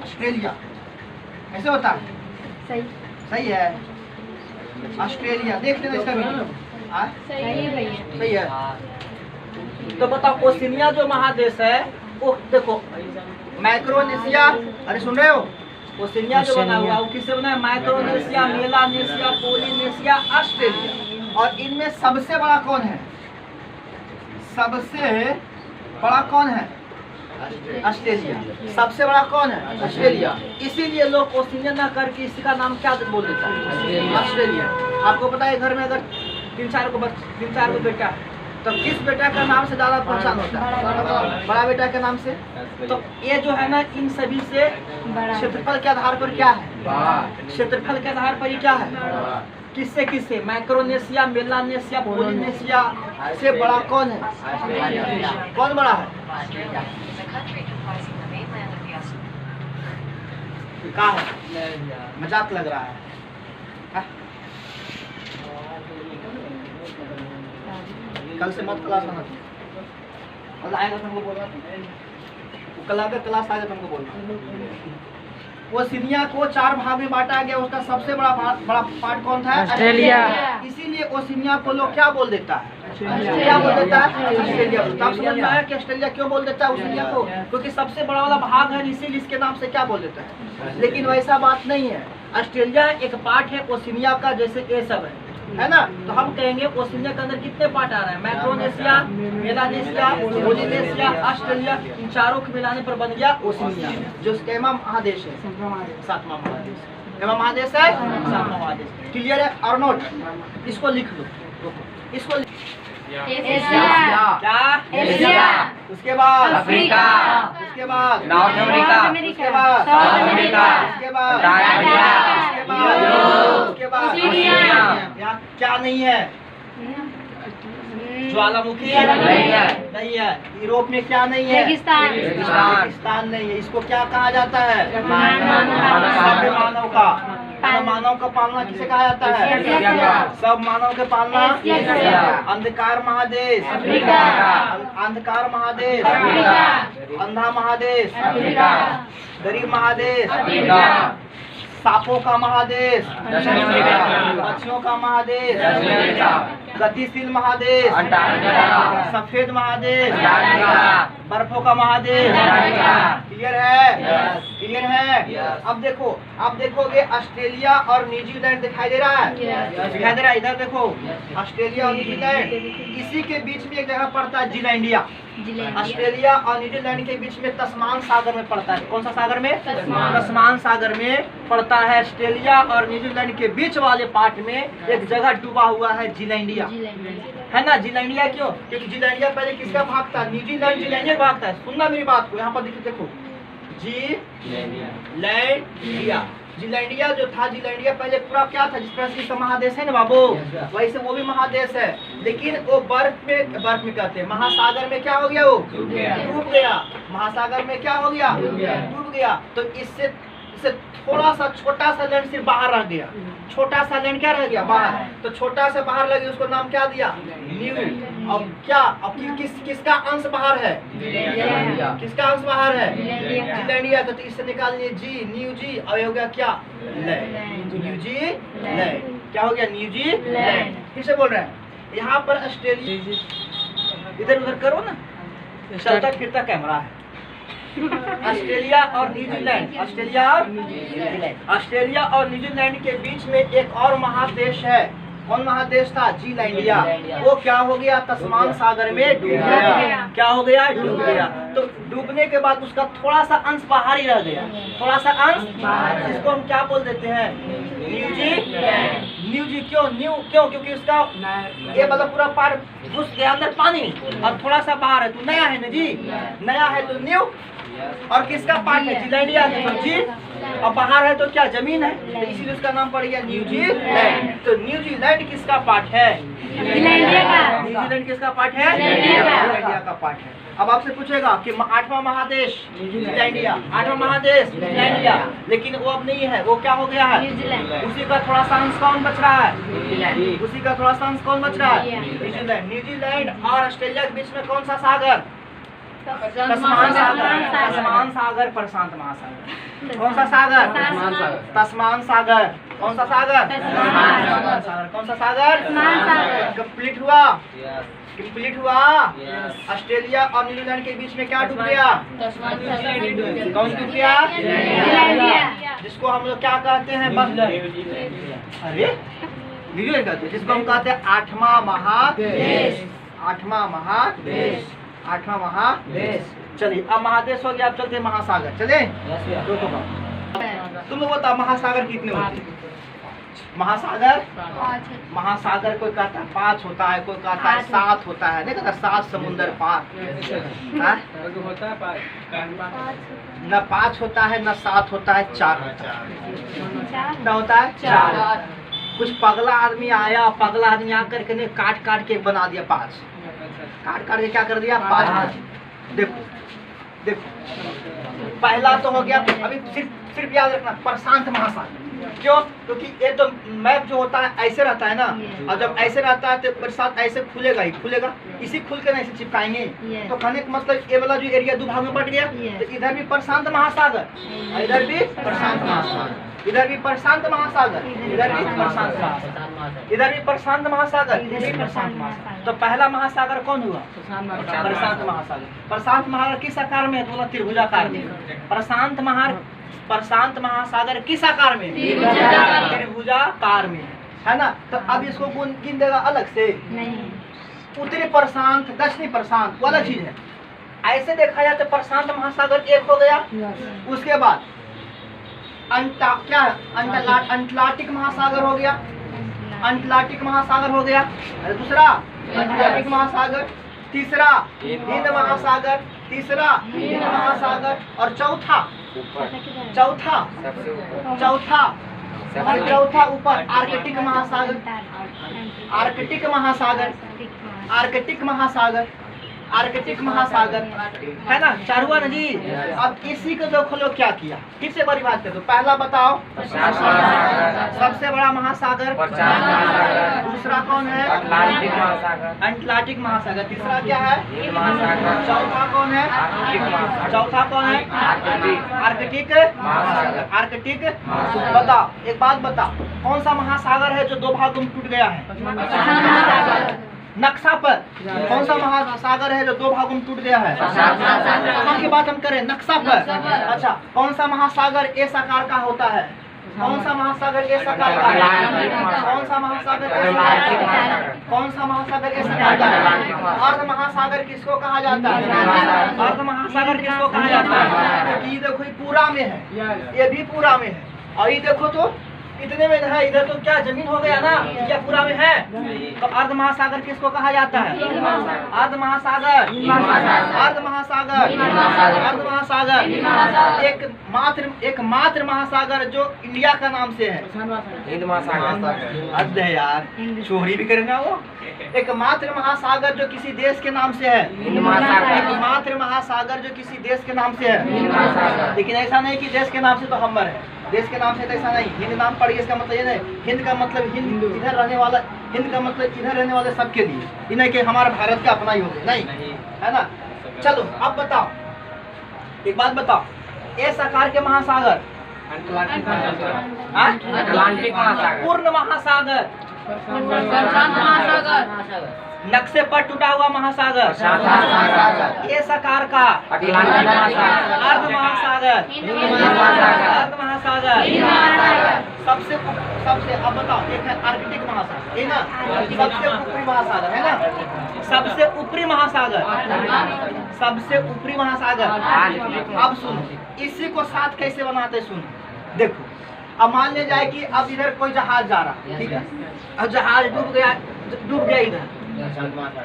Speaker 1: Australia कैसे होता है?
Speaker 4: सही
Speaker 1: सही है, ऑस्ट्रेलिया। देख लेना इसका वीडियो। हाँ?
Speaker 4: सही है भैया।
Speaker 1: सही है। तो बताओ ओशिनिया जो महादेश है वो देखो, माइक्रोनेशिया, अरे सुन रहे हो? ओशिनिया जो बना हुआ है वो किससे बना है? Micronesia, Melanesia, Polynesia, Australia. और इनमें सबसे बड़ा कौन है? सबसे बड़ा कौन है? ऑस्ट्रेलिया। सबसे बड़ा कौन है? ऑस्ट्रेलिया। इसीलिए लोग ओशिनिया ना करके इसका नाम क्या बोल देता है? ऑस्ट्रेलिया। आपको पता है घर में अगर 3-4 को बेटा है तो किस बेटा का नाम से ज्यादा पहचान होता है? बड़ा बेटा के नाम से। तो ये जो है ना इन सभी से क्षेत्रफल के आधार पर क्या है? क्षेत्रफल के आधार पर ये क्या है? किससे किससे? माइक्रोनेशिया, मेलानेशिया, पोलिनेशिया से बड़ा कौन है? कौन बड़ा है? कहाँ है? मजाक लग रहा है? हाँ? कल से मत क्लास आना, कल आएगा तुमको बोलना, कल आकर क्लास आएगा तुमको बोलना। ओशिनिया को 4 भाग में बांटा गया, उसका सबसे बड़ा पार्ट कौन था?
Speaker 3: ऑस्ट्रेलिया।
Speaker 1: इसीलिए ओशिनिया को लोग क्या बोल देता है? क्या बोल देता है? ऑस्ट्रेलिया। तो आप समझ में आया कि ऑस्ट्रेलिया क्यों बोल देता है ओशिनिया को? क्योंकि सबसे बड़ा वाला भाग है, इसीलिए इसके नाम से क्या बोल देता है। लेकिन वैसा बात नहीं है, ऑस्ट्रेलिया एक पार्ट है ओशिनिया का, जैसे ये सब है ना। तो हम कहेंगे ओशिनिया के अंदर कितने पार्ट आ रहे हैं? माइक्रोनेशिया, मेलानेशिया, पोलिनेशिया, ऑस्ट्रेलिया, इन चारों को मिलाने पर बन गया ओशिनिया, जो स्केमा महादेश है, 7वां महादेश। स्केमा महादेश है 7वां महादेश। क्लियर है और नोट? इसको लिख लो, इसको
Speaker 4: एशिया,
Speaker 1: क्या?
Speaker 4: एशिया,
Speaker 1: उसके बाद
Speaker 2: अफ्रीका,
Speaker 1: उसके बाद
Speaker 2: नॉर्थ अमेरिका,
Speaker 1: उसके बाद
Speaker 2: साउथ अमेरिका,
Speaker 1: उसके बाद
Speaker 2: अंटार्कटिका,
Speaker 1: उसके बाद
Speaker 2: यूरोप,
Speaker 1: उसके बाद
Speaker 4: ओशिनिया।
Speaker 1: यहाँ क्या नहीं है? ज्वालामुखी
Speaker 2: नहीं है।
Speaker 1: नहीं है। यूरोप में क्या नहीं है?
Speaker 4: रेगिस्तान।
Speaker 1: रेगिस्तान नहीं है। इसको क्या कहा जाता है? सभ्य मानव का। मानव का पालना किसे कहा जाता है? सब मानव के पालना। अंधकार महादेश, अंधकार महादेश, अंधा महादेश, गरीब महादेश, सांपों का महादेश,
Speaker 2: दक्षिण अमेरिका,
Speaker 1: पक्षियों का महादेश,
Speaker 2: दक्षिण अमेरिका,
Speaker 1: गतिशील महादेश,
Speaker 2: अंटार्कटिका,
Speaker 1: सफेद महादेश,
Speaker 2: अंटार्कटिका,
Speaker 1: बर्फों का महादेश।
Speaker 2: अंटार्कटिका।
Speaker 1: क्लियर है?
Speaker 2: Yes.
Speaker 1: क्लियर है?
Speaker 2: Yes.
Speaker 1: अब देखो, आप देखोगे ऑस्ट्रेलिया और न्यूजीलैंड दिखाई दे रहा है?
Speaker 4: Yes.
Speaker 1: दिखाई दे रहा है? इधर देखो, ऑस्ट्रेलिया और न्यूजीलैंड, इसी के बीच में एक जगह पड़ता है जिलैंडिया। ऑस्ट्रेलिया और न्यूजीलैंड के बीच में तस्मान सागर में पड़ता है। कौन सा सागर में? तस्मान सागर में पड़ता है। ऑस्ट्रेलिया और न्यूजीलैंड के बीच वाले पार्ट में एक जगह डूबा हुआ है जिलैंडिया, है ना। जिलैंडिया क्यों? क्योंकि जिलैंडिया पहले किसका भाग था? न्यूजीलैंड जिलैंडिया का भाग था। सुनना मेरी बात को, यहाँ पर देखो, जी लैंडिया, जीलैंडिया जो था, जीलैंडिया पहले पूरा क्या था, जिस तरह से इसका महादेश है ना बाबू, वैसे वो भी महादेश है, लेकिन वो बर्फ में कहते हैं, महासागर में क्या हो गया, वो डूब गया। महासागर में क्या हो गया, डूब गया। तो इससे थोड़ा सा छोटा सा लैंड सिर्फ बाहर रह गया, छोटा सा लैंड क्या रह गया, बाहर। तो छोटा सा बाहर लगे, उसको नाम क्या दिया, न्यू। अब क्या, अब किसका अंश बाहर है, किसका अंश बाहर है, जीलैंडिया। तो इससे निकालिए जी, न्यू जी, और हो गया क्या, लैंड, न्यू जी लैंड। क्या हो गया, न्यू जी लैंड। फिर से बोल रहे हैं, यहाँ पर ऑस्ट्रेलिया, इधर उधर करो ना, चलता फिरता कैमरा है। ऑस्ट्रेलिया और न्यूजीलैंड, ऑस्ट्रेलिया और न्यूजीलैंड के बीच में एक और महादेश है। कौन महादेश था, जीलैंडिया। वो क्या हो गया, तस्मान सागर में डूब गया। क्या हो गया, डूब गया। तो डूबने के बाद उसका थोड़ा सा अंश बाहर ही रह गया, थोड़ा सा अंश, इसको हम क्या बोल देते हैं, न्यूजी। क्यों न्यू, क्योंकि उसका ये मतलब पूरा पार घुस गया अंदर पानी, और थोड़ा सा बाहर है, तो नया है ना जी, नया है तो न्यू। और किसका पार्ट है, जीलैंडिया जी, और बाहर है तो क्या, जमीन है, तो इसीलिए उसका नाम पड़ गया न्यूजीलैंड। तो न्यूजीलैंड किसका पार्ट है, न्यूजीलैंड किसका पार्ट है, जीलैंडिया का पार्ट है। अब आपसे पूछेगा कि 8वां महादेश जीलैंडिया, 8वां महादेश जीलैंडिया, लेकिन वो अब नहीं है, वो क्या हो गया है, उसी का थोड़ा सा अंश कौन बच रहा है, उसी का थोड़ा सा अंश कौन बच रहा है, न्यूजीलैंड। न्यूजीलैंड और ऑस्ट्रेलिया के बीच में कौन सा सागर, तस्मान सागर, प्रशांत महासागर। कौन सा सागर, तस्मान सागर। कौन सा सागर, तस्मान सागर। कौन सा सागर, कंप्लीट हुआ, कंप्लीट हुआ। ऑस्ट्रेलिया और न्यूजीलैंड के बीच में क्या डूब गया, कौन डूब गया, जिसको हम लोग क्या कहते हैं, अरे न्यूजीलैंड कहते हैं, जिसको हम कहते हैं 8वां महादेश, 8वां महादेश, 8वां महादेश। चलिए अब महादेश हो गया, अब चलते हैं महासागर। चले, तुम लोग बताओ महासागर कितने होते हैं, महासागर, महासागर कोई कहता है 5 होता है, कोई कहता है 7 होता है, नहीं कहता 7 समुंदर पार, न 5 होता है, न 7 होता है, 4 होता है, न होता है 4। कुछ पगला आदमी आया, पगला आदमी आकर के काट काट के बना दिया 5, काट काट के क्या कर दिया, 5। देखो देखो, पहला तो हो गया, अभी सिर्फ याद रखना, प्रशांत महासागर। क्यों, क्योंकि ये तो मैप जो होता है ऐसे रहता है ना, और जब ऐसे रहता है तो बरसात ऐसे खुलेगा ही खुलेगा, इसी खुल के ऐसे चिपकाएंगे। तो कहने का मतलब ये वाला जो एरिया 2 भाग में बट गया, तो इधर भी प्रशांत महासागर, इधर भी प्रशांत महासागर, इधर भी प्रशांत महासागर, इधर भी प्रशांत महासागर, इधर भी प्रशांत महासागर, इधर भी प्रशांत महासागर। तो पहला महासागर कौन हुआ, प्रशांत महासागर। प्रशांत महासागर किस आकार में है, तो त्रिभुजाकार में। प्रशांत महासागर किस आकार में, त्रिभुजाकार में, है ना। तो अब इसको गिन देगा अलग से, उत्तरी प्रशांत, दक्षिणी प्रशांत, वो अलग चीज है। ऐसे देखा जाए तो प्रशांत महासागर एक हो गया, उसके बाद अंटार्कटिक महासागर हो गया, अंटार्कटिक महासागर हो गया, दूसरा अंटार्कटिक महासागर, तीसरा हिंद महासागर, तीसरा हिंद महासागर, और चौथा ऊपर आर्कटिक महासागर, आर्कटिक महासागर, आर्कटिक महासागर, आर्कटिक महासागर, है ना। 4 हुआ ना जी। अब इसी को देखो लोग क्या किया, फिर से बड़ी बात कर दो। पहला बताओ, सबसे बड़ा महासागर, दूसरा कौन है, अटलांटिक महासागर, तीसरा क्या है, चौथा कौन है, आर्कटिक आर्कटिक। बताओ, एक बात बताओ, कौन सा महासागर है जो 2 भागों में टूट गया है, नक्शा पर कौन सा महासागर है जो 2 भागों में टूट गया है, कौन की बात हम करें, नक्शा पर। अच्छा, कौन सा महासागर इस आकार का होता है, कौन सा महासागर इस आकार का है, कौन सा महासागर, कौन सा महासागर इस आकार का है। अर्ध महासागर किसको कहा जाता है, अर्ध महासागर किसको कहा जाता है, क्योंकि ये देखो ये पूरा में है, ये भी पूरा में है, और ये देखो तो इतने में है, इधर तो क्या जमीन हो गया ना, क्या पूरा में है? तो अर्ध महासागर किसको कहा जाता है? अर्ध महासागर, अर्ध महासागर, अर्ध महासागर। एक मात्र महासागर जो इंडिया का नाम से है,
Speaker 2: हिंद महासागर।
Speaker 1: अर्ध है यार, चोरी भी करेगा वो। एक मात्र महासागर जो किसी देश के नाम से है,
Speaker 2: हिंद महासागर।
Speaker 1: एक मात्र महासागर जो किसी देश के नाम से है।
Speaker 2: हिंद महासागर।
Speaker 1: लेकिन ऐसा नहीं कि देश के नाम से तो हमर है, देश के नाम से तो ऐसा नहीं। हिंद नाम पड़ गया, इसका मतलब ये नहीं, हिंद का मतलब हिंद इधर रहने वाला, हिंद का मतलब इधर रहने वाले सबके लिए, ये नहीं कि हमारा भारत का अपना ही हो गया, नहीं है ना। चलो अब बताओ, एक बात बताओ, इस आकार के महासागर, हाँ?
Speaker 2: अटलांटिक महासागर।
Speaker 1: पूर्ण महासागर,
Speaker 4: प्रशांत महासागर,
Speaker 1: नक्शे पर टूटा हुआ महासागर,
Speaker 2: प्रशांत महासागर।
Speaker 1: इस आकार का
Speaker 2: अटलांटिक महासागर।
Speaker 1: अर्ध महासागर,
Speaker 2: हिंद महासागर।
Speaker 1: अर्ध महासागर,
Speaker 4: हिंद महासागर।
Speaker 1: सबसे अब बताओ, एक है आर्कटिक महासागर, है ना, सबसे ऊपरी महासागर है ना, सबसे ऊपरी महासागर, सबसे ऊपरी महासागर। अब सुनो, इसी को साथ कैसे बनाते सुनो, देखो। अब मान ले जाए कि अब इधर कोई जहाज जा रहा है, ठीक है, अब जहाज डूब गया इधर,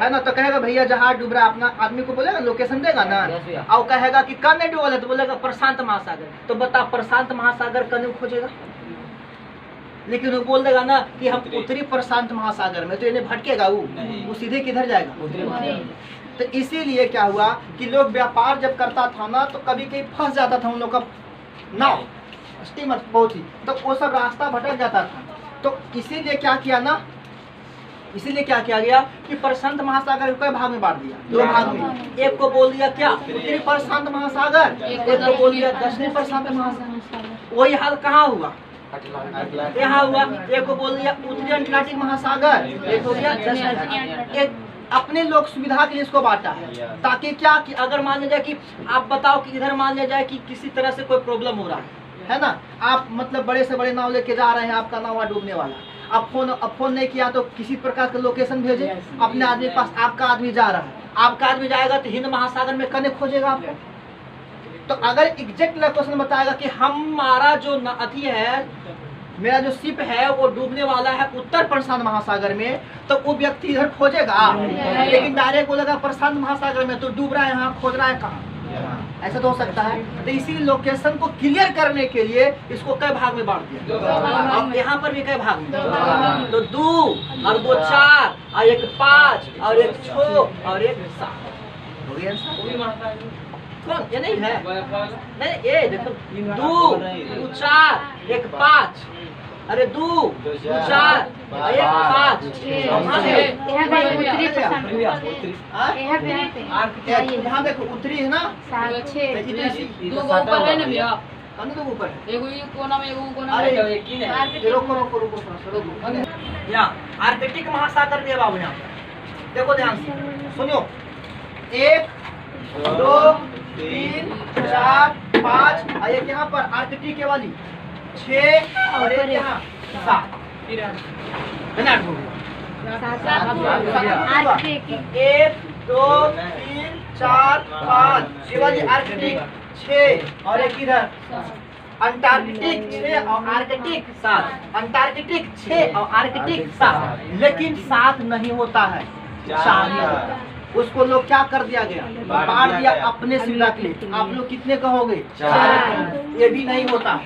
Speaker 1: है ना, तो कहेगा भैया जहाज डूब रहा है, अपना आदमी को बोलेगा, लोकेशन देगा ना, और कहेगा कि कहाँ नहीं डूबा है, तो बोलेगा प्रशांत महासागर। तो बता, प्रशांत महासागर कहाँ खोजेगा? लेकिन वो बोल देगा ना कि हम उत्तरी प्रशांत महासागर में, तो इन्हें भटकेगा वो सीधे किधर जाएगा? तो इसीलिए क्या हुआ कि लोग व्यापार जब करता था ना, तो कभी कहीं फंस जाता था उन लोग का नाव, स्टीमर बहुत ही, तो वो सब रास्ता भटक जाता था। तो इसीलिए क्या किया ना, इसीलिए क्या किया गया कि प्रशांत महासागर को कई भाग में बांट दिया, दो भाग में। एक को बोल दिया क्या, उत्तरी प्रशांत महासागर, एक को बोल दिया दक्षिणी प्रशांत महासागर। वही हाल कहाँ हुआ? यहाँ हुआ। एक को बोल दिया उत्तरी अटलांटिक महासागर, एक हो गया दक्षिणी। एक अपने लोग सुविधा के लिए इसको बांटा है, ताकि क्या कि अगर मान लिया जाए कि आप बताओ कि इधर मान लिया जाए कि किसी तरह से कोई प्रॉब्लम हो रहा है ना, आप मतलब बड़े से बड़े नाव लेके जा रहे हैं, आपका नाव वहाँ डूबने वाला, अब फोन नहीं किया तो किसी प्रकार का लोकेशन भेजे अपने आदमी के पास, आपका आदमी जा रहा है, आपका आदमी जाएगा तो हिंद महासागर में कने खोजेगा आपको? तो अगर एग्जैक्ट लोकेशन बताएगा कि हमारा जो अथी है, मेरा जो शिप है वो डूबने वाला है उत्तर प्रशांत महासागर में, तो वो व्यक्ति इधर खोजेगा। लेकिन डायरेक्ट बोलेगा प्रशांत महासागर में, तो डूब रहा है यहाँ, खोज रहा है कहाँ? ऐसा तो हो सकता है। तो इसी लोकेशन को क्लियर करने के लिए इसको कई भाग में बांट दिया। अब यहाँ पर भी कई भाग में, तो 2 और 2 4 और 1 5 और 1 6 और 1 7 हो गया। कौन ये नहीं है? नहीं, ये देखो 2 2 4 1 5, अरे 2 2 4 1 5 यहाँ देखो उत्तरी है ना, ऊपर यहाँ आर्कटिक महासागर दिया बाबू। यहाँ देखो ध्यान से सुनियो, 1 2 3 4 5 और एक यहाँ पर आर्कटिक के वाली 6 और एक यहाँ 7 1 2 3 4 5 ये वाली आर्कटिक 6 और एक इधर अंटार्कटिक 6 और आर्कटिक 7, अंटार्कटिक 6 और आर्कटिक 7, लेकिन 7 नहीं होता है, 4 ही होता है। उसको लोग क्या कर दिया गया, बांट दिया अपने सुविधा के लिए। आप लोग कितने कहोगे? 4। ये भी नहीं होता,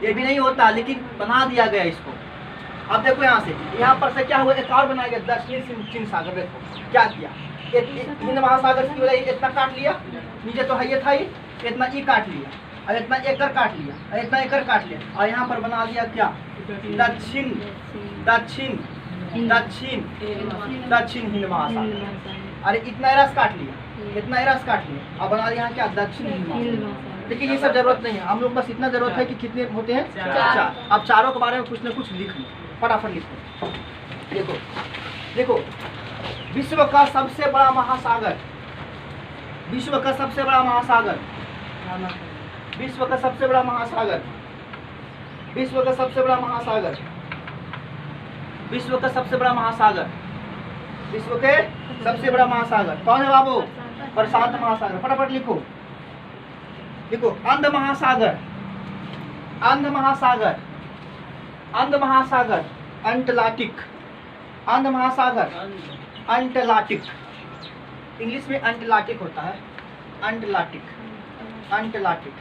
Speaker 1: ये भी नहीं होता, लेकिन बना दिया गया इसको। अब देखो यहाँ पर से क्या हुआ, एक और बनाया गया दक्षिणी चीन सागर। देखो क्या किया, हिंद महासागर की वजह इतना काट लिया, नीचे तो है ये था, इतना ई काट लिया और इतना एकड़ काट लिया और इतना एकड़ काट लिया, और यहाँ पर बना दिया क्या, दक्षिण दक्षिण दक्षिण दक्षिण हिंद महासागर। अरे इतना रस काट लिया, इतना रस काट लिया और बना दिया क्या, दक्षिण हिंद महासागर। लेकिन ये सब जरूरत नहीं है, हम लोग बस इतना जरूरत है कि कितने होते हैं, 4। अब चारों के बारे में कुछ न कुछ लिख लो, फटाफट लिख लो। देखो देखो, विश्व का सबसे बड़ा महासागर, विश्व का सबसे बड़ा महासागर, विश्व का सबसे बड़ा महासागर, विश्व का सबसे बड़ा महासागर, विश्व का सबसे बड़ा महासागर, विश्व के सबसे बड़ा महासागर कौन है बाबू? प्रशांत महासागर। फटाफट लिखो, लिखो अंध महासागर, अंध महासागर, अंध महासागर अंटलार्टिक, अंध महासागर अंटलार्टिक, इंग्लिश में अंटलार्टिक होता है, अंटलार्टिक, अंटलार्टिक।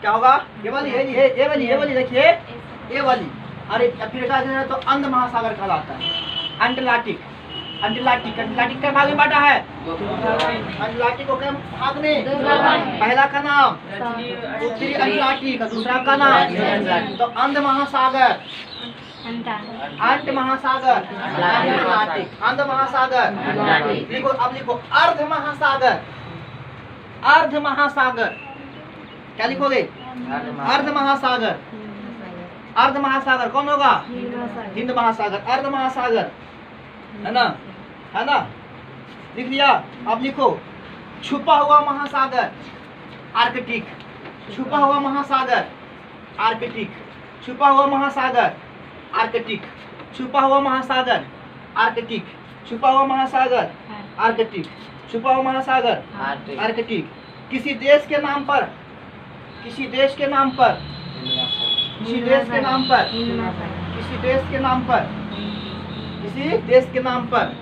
Speaker 1: क्या होगा? ये वाली है, ये वाली देखिए, ये वाली। अरे अफ्रीका जो है तो अंध महासागर कहलाता है, अंटलार्टिक। अंटलार्टिक, अंटलार्टिक का भाग में बांटा है, अंटलार्टिक को क्या भाग में? पहला का नाम उत्तरी अंटलार्टिक, दूसरा का नाम तो अंध महासागर, अंट महासागर, अंटलार्टिक, अंध महासागर। लिखो, अब लिखो अर्ध महासागर, अर्ध महासागर। क्या लिखोगे? अर्ध महासागर, अर्ध महासागर कौन होगा? हिंद महासागर, अर्ध महासागर, है ना, है ना, लिख लिया। अब लिखो छुपा हुआ महासागर आर्कटिक, छुपा हुआ महासागर आर्कटिक, छुपा हुआ महासागर आर्कटिक, छुपा हुआ महासागर आर्कटिक, छुपा हुआ महासागर आर्कटिक, छुपा हुआ महासागर आर्कटिक। किसी देश के नाम पर, किसी देश के नाम पर, किसी देश के नाम पर, किसी देश के नाम पर, किसी देश के नाम पर,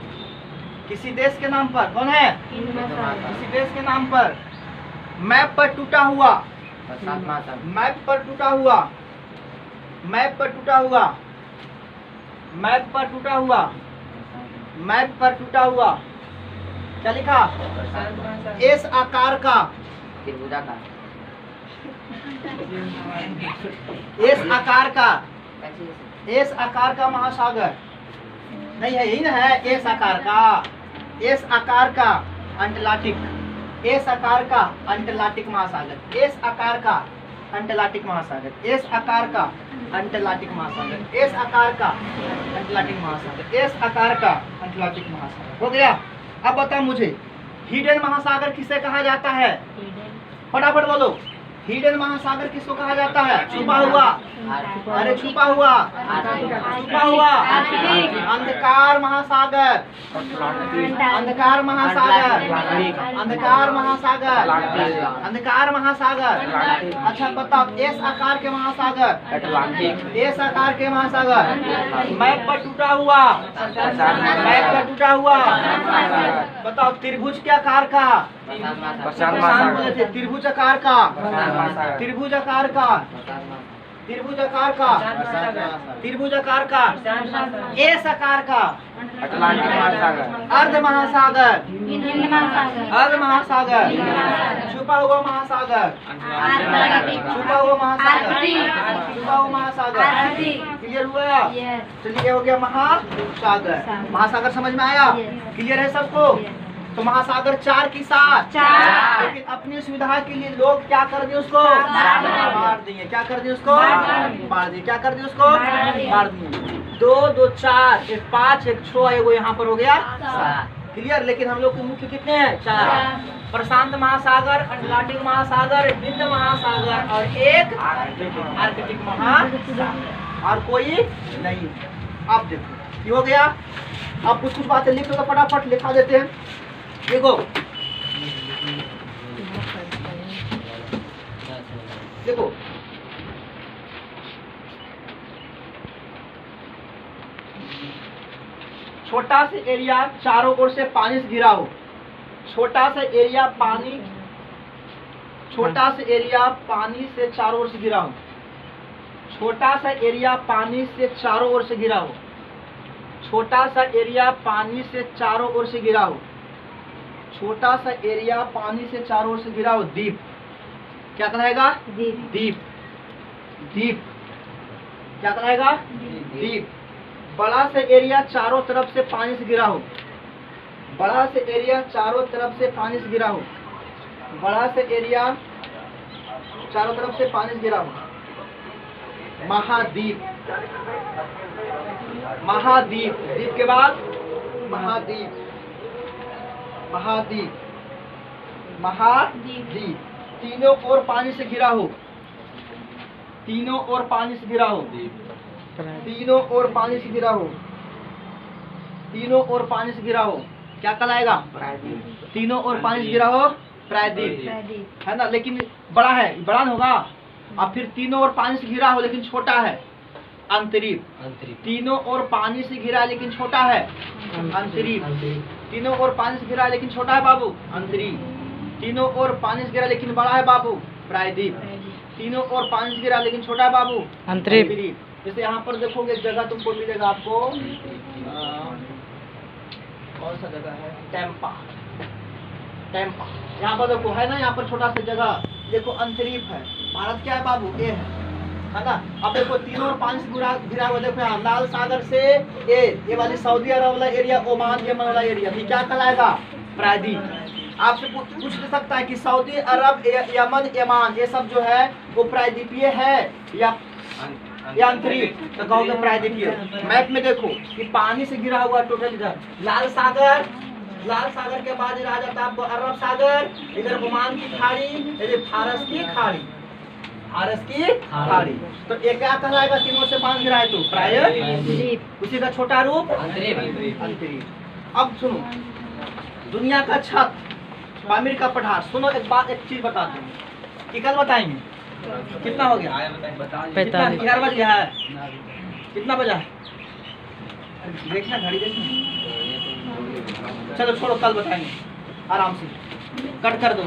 Speaker 1: किसी देश के नाम पर, कौन है? किसी देश के नाम पर मैप पर टूटा हुआ, मैप पर टूटा हुआ, मैप पर टूटा हुआ, मैप पर टूटा हुआ, मैप पर टूटा हुआ। क्या लिखा? एस आकार का, एस आकार का, एस आकार का महासागर नहीं है, यही ना है, एस आकार का, एस आकार का अंटलार्टिक, एस आकार का अंटलार्टिक महासागर, एस आकार का अंटलार्टिक महासागर, एस आकार का अंटलार्टिक महासागर, एस आकार का अंटलार्टिक महासागर, एस आकार का अंटलार्टिक महासागर। हो गया? अब बताओ मुझे हिडन महासागर किसे कहा जाता है? फटाफट बोलो, हिडन महासागर किसको कहा जाता है? छुपा हुआ, अरे छुपा हुआ, छुपा हुआ, अंधकार महासागर, अंधकार महासागर, अंधकार महासागर, अंधकार महासागर। अच्छा बताओ एस आकार के महासागर, एस आकार के महासागर मैप पर टूटा हुआ, मैप पर टूटा हुआ। बताओ त्रिभुज के आकार का, त्रिभुज आकार का, त्रिभुज आकार का, त्रिभुज आकार का, त्रिभुज आकार का, एस आकार का अर्ध महासागर, अर्ध महासागर, छुपा हुआ महासागर, छुपा हुआ महासागर, छुपा हुआ महासागर। क्लियर हुआ? चलिए हो गया महासागर। महासागर समझ में आया? क्लियर है सबको? तो महासागर 4 की 7, लेकिन अपनी सुविधा के लिए लोग क्या कर दिए उसको? बांट दिए। क्या कर दिए उसको? बांट दिए। क्या कर दिए उसको? बांट दिए। 2 2 4, 1 5, 1 6, वो यहाँ पर हो गया 7। क्लियर? लेकिन हम लोग के मुख्य कितने हैं? 4। प्रशांत महासागर, अटलांटिक महासागर, हिंद महासागर और एक आर्कटिक महासागर, और कोई नहीं। आप देखो ये हो गया। अब कुछ बातें लिख लो, फटाफट लिखा देते हैं। देखो देखो छोटा सा एरिया चारों ओर से पानी से घिरा हो, छोटा सा एरिया पानी, छोटा सा एरिया पानी से चारों ओर से घिरा हो, छोटा सा एरिया पानी से चारों ओर से घिरा हो, छोटा सा एरिया पानी से चारों ओर से घिरा हो, छोटा सा एरिया पानी से चारों ओर से घिरा हो। द्वीप क्या कहलाएगा? द्वीप। द्वीप क्या कहलाएगा? द्वीप। बड़ा सा एरिया चारों तरफ से पानी से घिरा हो, बड़ा सा एरिया चारों तरफ से पानी से घिरा हो, बड़ा सा एरिया चारों तरफ से पानी से घिरा हो। महाद्वीप। महाद्वीप, द्वीप के बाद महाद्वीप, महाद्वीप, महाद्वीप। तीनों ओर पानी से घिरा हो, तीनों ओर पानी से घिरा हो, तीनों ओर पानी से घिरा हो, तीनों ओर पानी से घिरा हो। क्या कहलाएगा? तीनों ओर पानी से घिरा हो, प्रायद्वीप है ना। लेकिन बड़ा है, बड़ा नहीं होगा। अब फिर तीनों ओर पानी से घिरा हो लेकिन छोटा है, अंतरीप, तीनों ओर पानी से घिरा है लेकिन छोटा है, अंतरीप। तीनों ओर पानी से घिरा है लेकिन छोटा है बाबू, अंतरीप। तीनों ओर पानी से घिरा लेकिन बड़ा है बाबू, प्रायद्वीप। तीनों ओर पानी से घिरा लेकिन छोटा है बाबू,
Speaker 3: अंतरीप।
Speaker 1: जैसे यहाँ पर देखोगे जगह तुमको मिलेगा आपको, कौन सा जगह है, टेम्पा। टेम्पा यहाँ पर देखो है ना, यहाँ पर छोटा सा जगह देखो अंतरीप है। भारत क्या है बाबू, ए है ना। अब देखो तीनों ओर पानी से घिरा हुआ, देखो यहाँ लाल सागर से ये वाली सऊदी अरब वाला एरिया, ओमान यमन वाला एरिया, ये क्या कहलाएगा, प्रायद्वीप। आपसे पूछ नहीं सकता है कि सऊदी अरब, यमन, यमान ये सब जो है वो प्रायद्वीपीय है या अंतरीप, तो कहोगे प्रायद्वीपीय। मैप में देखो कि पानी से घिरा हुआ टोटल इधर लाल सागर, लाल सागर के बाद इधर आ जाता है आपको अरब सागर, इधर ओमान की खाड़ी, इधर फारस की खाड़ी, फारस की खाड़ी। तो ये क्या कहलाएगा, तीनों से पानी गिरा है तो प्रायद्वीप, उसी का छोटा रूप अंतरीप। अब सुनो, दुनिया का छत, पामीर का पठार। सुनो एक बात, एक चीज बता दूं कि कल बताएंगे कितना हो गया,
Speaker 3: 45।
Speaker 1: 11 बज गया है, कितना बजा है देखना, घड़ी देखना। चलो छोड़ो, कल बताएंगे, आराम से कट कर दो।